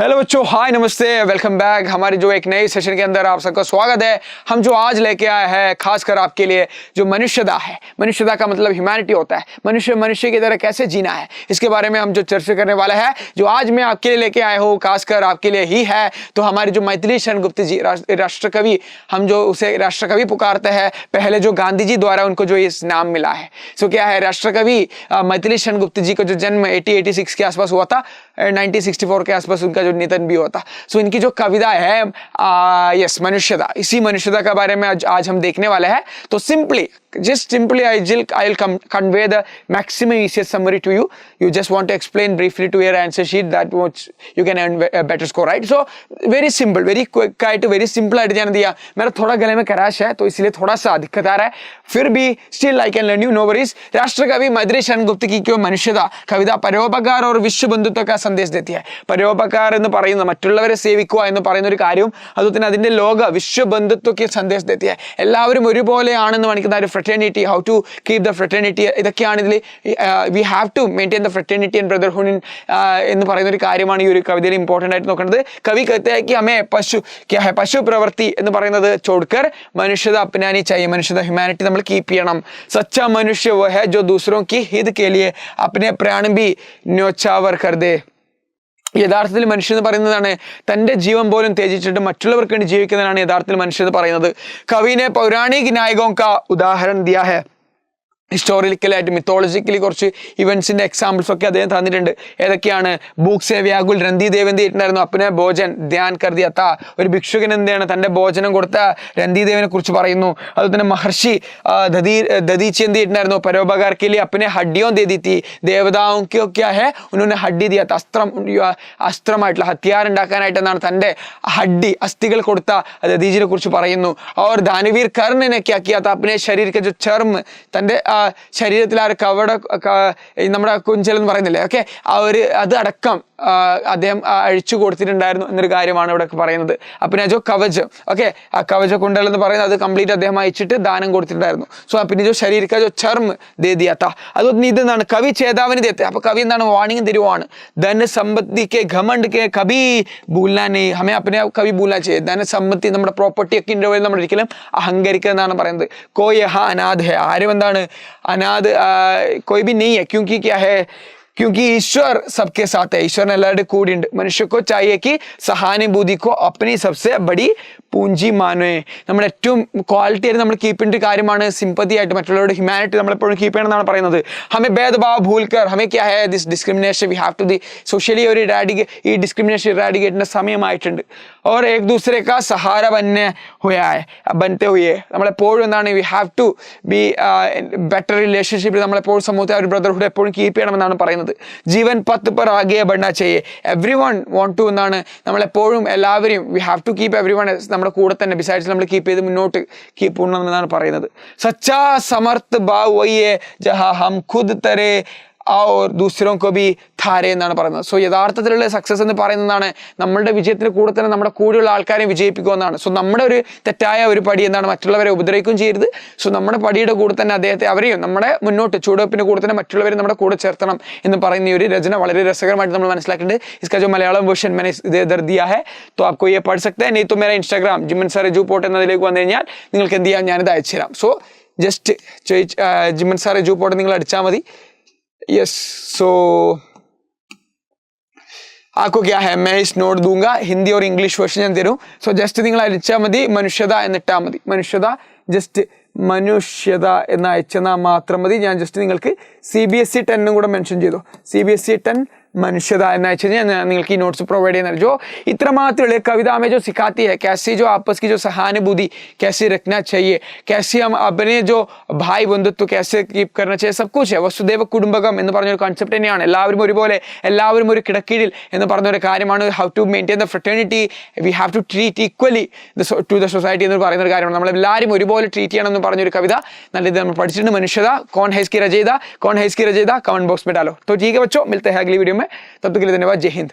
Hello बच्चों, हाय, नमस्ते, welcome back. हमारे जो एक नए सेशन के अंदर आप सबका स्वागत है। हम जो आज लेके आए हैं खासकर आपके लिए जो मनुष्यता है, मनुष्यता का मतलब ह्यूमैनिटी होता है। मनुष्य की तरह कैसे जीना है, इसके बारे में हम जो चर्चा करने वाला है, जो आज मैं आपके लिए लेके आए हूँ खासकर आपके लिए ही है। तो हमारे जो मैथिली शरण गुप्त जी राष्ट्रकवि, हम जो उसे राष्ट्रकवि पुकारते हैं, पहले जो गांधी जी द्वारा उनको जो इस नाम मिला है। सो क्या है, राष्ट्रकवि मैथिली शरण गुप्त जी का जो जन्म 1886 के आसपास हुआ था, 1964 के आसपास उनका जो निधन भी होता। सो इनकी जो कविता है यस मनुष्यता, इसी मनुष्यता के बारे में आज हम देखने वाले हैं। तो simply I'll convey the maximum easiest summary to you. You just want to explain briefly to your answer sheet that much you can earn a better score, right? So very simple, very quick right, very simple आइट जान दिया। मेरा थोड़ा गले में खराश है तो इसलिए थोड़ा सा दिक्कत आ रहा है, फिर भी still I can learn you, no worries। राष्ट्रकवि Maithili Sharan Gupt की क्यों മനുഷ്യത കവിത പരോപകാർ और വിശ്വബന്ധുത്വ का संदेश देती है। പരോപകാർ എന്ന് പറയുന്നത് മറ്റുള്ളവരെ സേവിക്കുക എന്ന് പറയുന്ന ഒരു കാര്യവും അതുപോലെ തന്നെ അതിന്റെ ലോക വിശ്വബന്ധുത്വ के संदेश देती है। എല്ലാവരും ഒരുപോലെയാണെന്ന് കാണിക്കുന്ന ഒരു fraternity, how to keep the fraternity, ഇതൊക്കെയാണ് ഇതിൽ we have to maintain the fraternity and brotherhood എന്ന് പറയുന്ന ഒരു കാര്യമാണ് ഈ ഒരു കവിതയിൽ ഇമ്പോർട്ടൻ്റ് ആയിട്ട് നോക്കുന്നത്। കവി कहते हैं कि हमें പശു പ്രവൃത്തി എന്ന് പറയുന്നത് छोड़कर मनुष्यता अपनानी चाहिए। मनुष्यता ह्यूमैनिटी നമ്മൾ കീപ്പ് ചെയ്യണം। सच्चा मनुष्य वो है जो दूसरों की हित के लिए अपने प्राण भी न्योछावर कर दे। യഥാർത്ഥത്തിൽ മനുഷ്യൻ എന്ന് പറയുന്നതാണ് തൻ്റെ ജീവൻ പോലും ത്യജിച്ചിട്ട് മറ്റുള്ളവർക്ക് വേണ്ടി ജീവിക്കുന്നതാണ് യഥാർത്ഥത്തിൽ മനുഷ്യൻ എന്ന് പറയുന്നത്। കവിനെ പൗരാണിക നായകോं का उदाहरण दिया है। ഹിസ്റ്റോറിക്കലായിട്ട് മിത്തോളജിക്കലി കുറച്ച് ഇവൻസിന്റെ എക്സാമ്പിൾസ് ഒക്കെ അദ്ദേഹം തന്നിട്ടുണ്ട്। ഏതൊക്കെയാണ്? ഭൂഖ് സേ വ്യാകുൽ രന്തിദേവ് എന്ത് ചെയ്തിട്ടുണ്ടായിരുന്നു? അപ്പനെ ഭോജൻ ധ്യാൻ കർ ദിയ താ, ഒരു ഭിക്ഷുകൻ എന്താണ് തൻ്റെ ഭോജനം കൊടുത്ത രന്തിദേവിനെ കുറിച്ച് പറയുന്നു। അതുപോലെ തന്നെ മഹർഷി ദദീച്ചി എന്ത് ചെയ്തിട്ടുണ്ടായിരുന്നു? പരോപകാർ के लिए अपने हड्डियों दे दी थी, देवताओं को क्या है उन्होंने हड्डी दिया था। അസ്ത്രമായിട്ടുള്ള ഹത്യാർ ഉണ്ടാക്കാനായിട്ട് എന്താണ് തൻ്റെ അസ്ഥികൾ കൊടുത്ത ദദീജിനെ കുറിച്ച് പറയുന്നു। और दानवीर कर्ण ने क्या किया था? अपने शरीर के जो चर्म, തൻ്റെ ശരീരത്തിൽ ആ ഒരു നമ്മുടെ കുഞ്ചൽ എന്ന് പറയുന്നില്ലേ, ഓക്കെ, ആ ഒരു അത് അടക്കം അദ്ദേഹം അഴിച്ചു കൊടുത്തിട്ടുണ്ടായിരുന്നു എന്നൊരു കാര്യമാണ് ഇവിടെ പറയുന്നത്। പിന്നെ ജോ കവചം, ഓക്കെ, ആ കവച കുണ്ടൽ എന്ന് പറയുന്നത് അത് കംപ്ലീറ്റ് അദ്ദേഹം അയച്ചിട്ട് ദാനം കൊടുത്തിട്ടുണ്ടായിരുന്നു। സോ പിന്നെ ജോ ശരീരക്ക ജോ ചർമ്മ ദേ ദിയ താ, അതുകൊണ്ട് ഇതെന്താണ്? കവി ചേതാവനി ദേത്തെ, അപ്പൊ കവി എന്താണ്? വാണിംഗ് തരുവാണ്। ധന സമ്പത്തി കെ ഘമണ്ഡ് കെ കബി ഭൂൽനാ നെയ്, ഹമേ അപ്പനെ കവി ഭൂൽനാ ചെയ്യേ। ധന സമ്പത്തി, നമ്മുടെ പ്രോപ്പർട്ടി ഒക്കെ ഉണ്ടെങ്കിൽ നമ്മൾ ഒരിക്കലും അഹങ്കരിക്കുക എന്നാണ് പറയുന്നത്। കോയ് യഹാ അനാഥ് ഹെ, ആരും എന്താണ് अनाथ कोई भी नहीं है, क्योंकि क्या है? क्योंकि ईश्वर सबके साथ है, ईश्वर ने എല്ലാവരുടെ കൂടെ ഉണ്ട്। मनुष्य को चाहिए कि सहानुभूति को अपनी सबसे बड़ी പൂഞ്ചി മാനേ, നമ്മുടെ ഏറ്റവും ക്വാളിറ്റി ആയിട്ട് നമ്മൾ കീപ്പ് ചെയ്യേണ്ട കാര്യമാണ് സിമ്പതി ആയിട്ട് മറ്റുള്ളവരുടെ ഹ്യൂമാനിറ്റി നമ്മൾ എപ്പോഴും കീപ്പ് ചെയ്യണം എന്നാണ് പറയുന്നത്। ഹമേ ഭേദഭാവ് ഭൂൽക്കർ ഹമേ ക്യാ ഹേ this discrimination we have to the socially ഒരു ഈ ഡിസ്ക്രിമിനേഷൻ ഇറാഡിക്കേറ്റിന്റെ സമയമായിട്ടുണ്ട്। और एक दूसरे का सहारा बनते हुए നമ്മളെപ്പോഴും എന്താണ് we have to be better റിലേഷൻഷിപ്പിൽ നമ്മളെപ്പോഴും സമൂഹത്തെ ഒരു ബ്രദർഹുഡ് എപ്പോഴും കീപ്പ് ചെയ്യണമെന്നാണ് പറയുന്നത്। ജീവൻ പത്ത് पर आगे बढ़ना चाहिए, एवरीवन वांट टू എന്നാണ് നമ്മളെപ്പോഴും എല്ലാവരെയും we have to keep everyone നമ്മുടെ കൂടെ തന്നെ ബിസൈഡ്സ് നമ്മൾ കീപ്പ് ചെയ്ത് മുന്നോട്ട് കീപ്പ് ചെയ്യണമെന്നാണ് പറയുന്നത്। സച്ചാ സമർത്ഥ ഭാവ് വയ്യേ ജഹാ ഹം ഖുദ് തരേ और दूसरों को भी थारे എന്നാണ് പറയുന്നത്। സോ യഥാർത്ഥത്തിലുള്ള സക്സസ് എന്ന് പറയുന്നതാണ് നമ്മളുടെ വിജയത്തിന് കൂടെ തന്നെ നമ്മുടെ കൂടെയുള്ള ആൾക്കാരെ വിജയിപ്പിക്കുക എന്നാണ്। സോ നമ്മുടെ ഒരു തെറ്റായ ഒരു പടി എന്താണ്? മറ്റുള്ളവരെ ഉപദ്രവിക്കുകയും ചെയ്യരുത്। സോ നമ്മുടെ പടിയുടെ കൂടെ തന്നെ അവരെയും നമ്മുടെ മുന്നോട്ട് ചുവടുവെപ്പിന്റെ കൂടെ തന്നെ മറ്റുള്ളവരെ നമ്മുടെ കൂടെ ചേർത്തണം എന്ന് പറയുന്ന ഈ ഒരു രചന വളരെ രസകരമായിട്ട് നമ്മൾ മനസ്സിലാക്കിയിട്ടുണ്ട്। इसका जो मलयालम वर्ഷൻ मैंने इधर दिया है, तो आपको ये पढ़ सकते हैं। नहीं तो मेरा इंस्टाग्राम ജിമ്മൻ സാർ എജുപോർട്ട് എന്നതിലേക്ക് വന്നു കഴിഞ്ഞാൽ നിങ്ങൾക്ക് എന്ത് ചെയ്യാം, ഞാനിത് അയച്ചു തരാം। സോ ജസ്റ്റ് ജിമ്മൻ സാർ എജുപോർട്ട് നിങ്ങൾ അടിച്ചാൽ മതി। यस, सो आपको क्या है, मैं इस नोट दूंगा, हिंदी और इंग्लिश वर्ഷൻ ഞാൻ തരും। സോ ജസ്റ്റ് നിങ്ങൾ അയച്ചാൽ മതി മനുഷ്യത എന്നിട്ടാൽ മതി, മനുഷ്യത ജസ്റ്റ് മനുഷ്യത എന്ന് അയച്ചെന്നാൽ മാത്രം മതി। ഞാൻ ജസ്റ്റ് നിങ്ങൾക്ക് CBSE 10 കൂടെ മെൻഷൻ ചെയ്തു, CBSE 10 मनुष्यता എന്ന് അയച്ചു കഴിഞ്ഞാൽ നിങ്ങൾക്ക് ഈ നോട്ട്സ് പ്രൊവൈഡ് ചെയ്യുന്നത്। जो इतना मात्र कविता में जो सिखाती है कैसे जो आपस की जो सहानुभूति कैसे रखना चाहिए, कैसे हम अपने जो भाई बंधुत्व कैसे कीप करना चाहिए, सब कुछ है। വസുദേവ കുടുംബകം എന്ന് പറഞ്ഞൊരു കോൺസെപ്റ്റ് തന്നെയാണ്। എല്ലാവരും ഒരുപോലെ, എല്ലാവരും ഒരു കിടക്കീഴിൽ എന്ന് പറഞ്ഞൊരു കാര്യമാണ്। How to maintain the fraternity, we have to treat equally to the society എന്ന് പറയുന്ന ഒരു കാര്യമാണ്। നമ്മളെല്ലാവരും ഒരുപോലെ ട്രീറ്റ് ചെയ്യണം എന്ന് പറഞ്ഞൊരു കവിത നല്ലത് നമ്മൾ പഠിച്ചിട്ടുണ്ട്। മനുഷ്യത कौन है इसकी रचयिता कमेंट बॉक्स में डालो। तो ठीक है बच्चों, मिलते हैं अगली वीडियो में, तब तक के लिए धन्यवाद। जय हिंद।